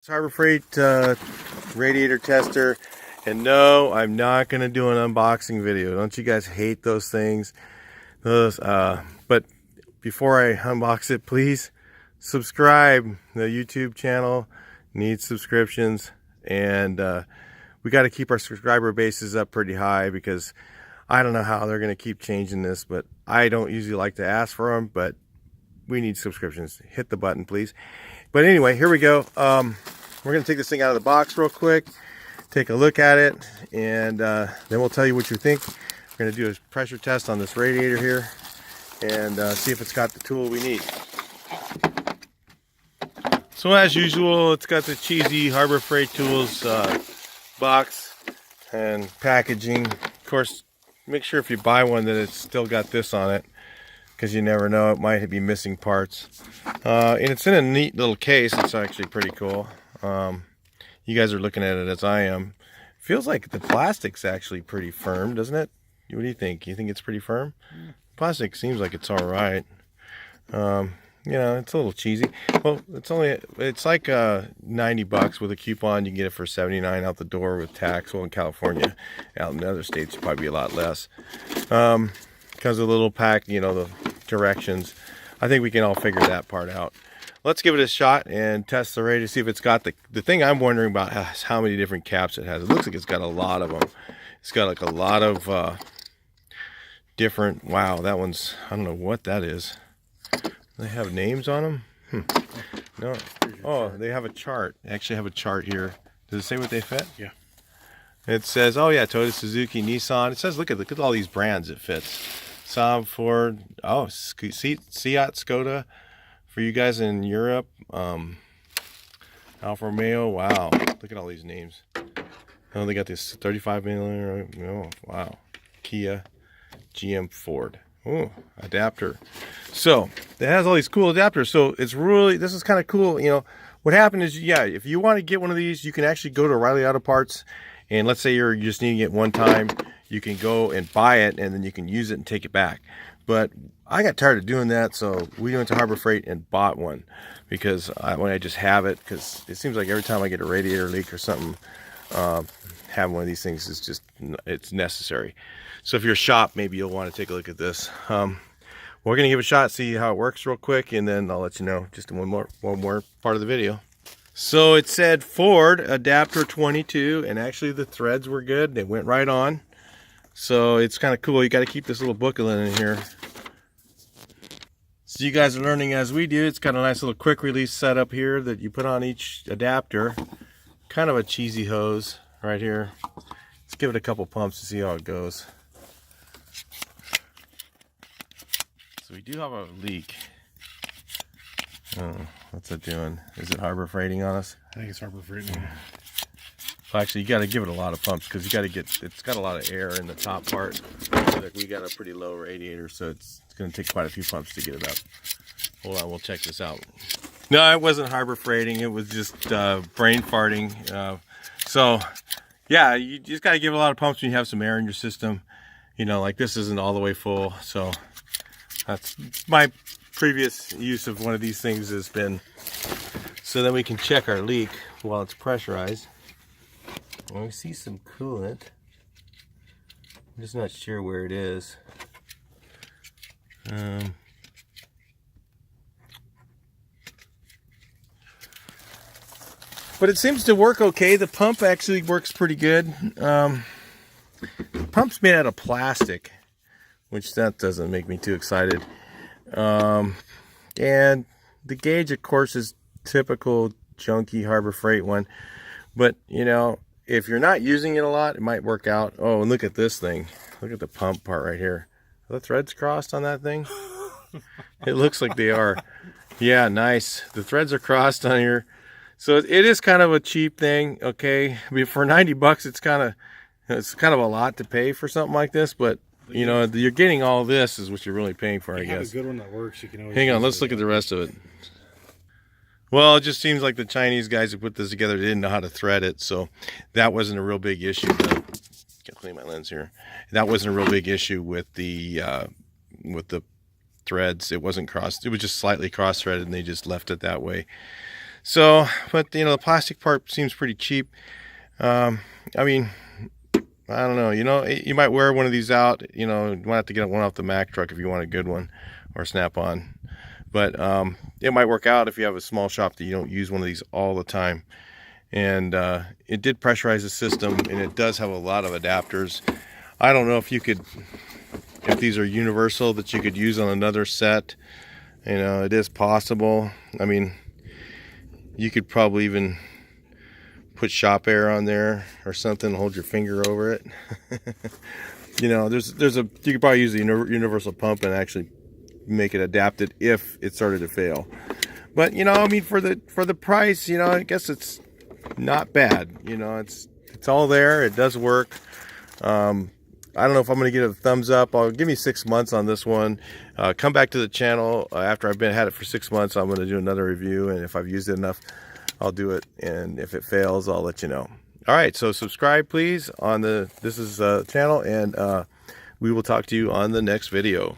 Harbor Freight radiator tester, and no, I'm not gonna do an unboxing video. Don't you guys hate those things? But before I unbox it, please subscribe. The YouTube channel needs subscriptions, and we got to keep our subscriber bases up pretty high because I don't know how they're gonna keep changing this, but I don't usually like to ask for them, but we need subscriptions. Hit the button, please. But anyway, here we go. We're going to take this thing out of the box real quick, take a look at it, and then we'll tell you what you think. We're going to do a pressure test on this radiator here and see if it's got the tool we need. So as usual, it's got the cheesy Harbor Freight Tools box and packaging. Of course, make sure if you buy one that it's still got this on it, because you never know, it might be missing parts. And it's in a neat little case. It's actually pretty cool. You guys are looking at it as I am. Feels like the plastic's actually pretty firm, doesn't it? What do you think? You think it's pretty firm? Plastic seems like it's all right. You know, it's a little cheesy. Well, it's like 90 bucks with a coupon. You can get it for 79 out the door with tax. Well, in California, out in the other states, it'd probably be a lot less. Because of the little pack, you know, the directions. I think we can all figure that part out. Let's give it a shot and test the radiator, see if it's got the thing I'm wondering about is how many different caps it has. It looks like it's got a lot of them. It's got like a lot of different, wow, that one's, I don't know what that is. They have names on them? No. Oh, they have a chart. They actually have a chart here. Does it say what they fit? Yeah. It says, oh yeah, Toyota, Suzuki, Nissan. It says, look at all these brands it fits. Saab, Ford, oh, Seat, Skoda. For you guys in Europe, Alfa Romeo, wow, look at all these names. Oh, they got this 35 millimeter, oh, wow, Kia, GM, Ford, oh, adapter. So, it has all these cool adapters, so it's really, this is kind of cool, you know. What happened is, yeah, if you want to get one of these, you can actually go to O'Reilly Auto Parts, and let's say you're just needing it one time, you can go and buy it, and then you can use it and take it back. But I got tired of doing that, so we went to Harbor Freight and bought one because when I just have it, because it seems like every time I get a radiator leak or something, having one of these things is just, it's necessary. So if you're a shop, maybe you'll want to take a look at this. We're going to give it a shot, see how it works real quick, and then I'll let you know just in one more part of the video. So it said Ford adapter 22, and actually the threads were good. They went right on. So it's kind of cool. You got to keep this little booklet in here. So you guys are learning as we do. It's got a nice little quick release setup here that you put on each adapter. Kind of a cheesy hose right here. Let's give it a couple pumps to see how it goes. So we do have a leak. Oh, what's it doing? Is it Harbor Freighting on us? I think it's Harbor Freighting. Well, actually, you got to give it a lot of pumps because you got to get, it's got a lot of air in the top part. Like we got a pretty low radiator, so it's going to take quite a few pumps to get it up. Hold on, we'll check this out. No, it wasn't Harbor Freighting. It was just brain farting. So, yeah, you just got to give it a lot of pumps when you have some air in your system. You know, like this isn't all the way full. So that's my previous use of one of these things has been so then we can check our leak while it's pressurized. Well, we see some coolant. I'm just not sure where it is. But it seems to work okay. The pump actually works pretty good. The pump's made out of plastic, which that doesn't make me too excited. And the gauge, of course, is typical junky Harbor Freight one. But, you know, if you're not using it a lot, it might work out. Oh, and look at this thing. Look at the pump part right here. Are the threads crossed on that thing? It looks like they are. Yeah, nice. The threads are crossed on here. So it is kind of a cheap thing, okay? I mean, for 90 bucks, it's kind of a lot to pay for something like this, but you know, you're getting all this is what you're really paying for, I guess. Have a good one that works. You can always hang on, let's look at the rest of it. Well, it just seems like the Chinese guys who put this together didn't know how to thread it, so that wasn't a real big issue. Can't clean my lens here. That wasn't a real big issue with the threads. It wasn't crossed. It was just slightly cross-threaded, and they just left it that way. So, but you know, the plastic part seems pretty cheap. I mean, I don't know. You know, you might wear one of these out. You know, you might have to get one off the Mack truck if you want a good one, or Snap-on. But it might work out if you have a small shop that you don't use one of these all the time. And it did pressurize the system, and it does have a lot of adapters. I don't know if you could, if these are universal that you could use on another set. You know, it is possible. I mean, you could probably even put shop air on there or something, hold your finger over it. You know, there's a, you could probably use a universal pump and actually make it adapted if it started to fail. But you know, I mean, for the price, you know, I guess it's not bad. You know, it's all there. It does work. I don't know if I'm going to get a thumbs up. I'll give me 6 months on this one. Come back to the channel after I've had it for 6 months. I'm going to do another review, and if I've used it enough, I'll do it. And if it fails, I'll let you know. All right, so subscribe please on this is channel, and we will talk to you on the next video.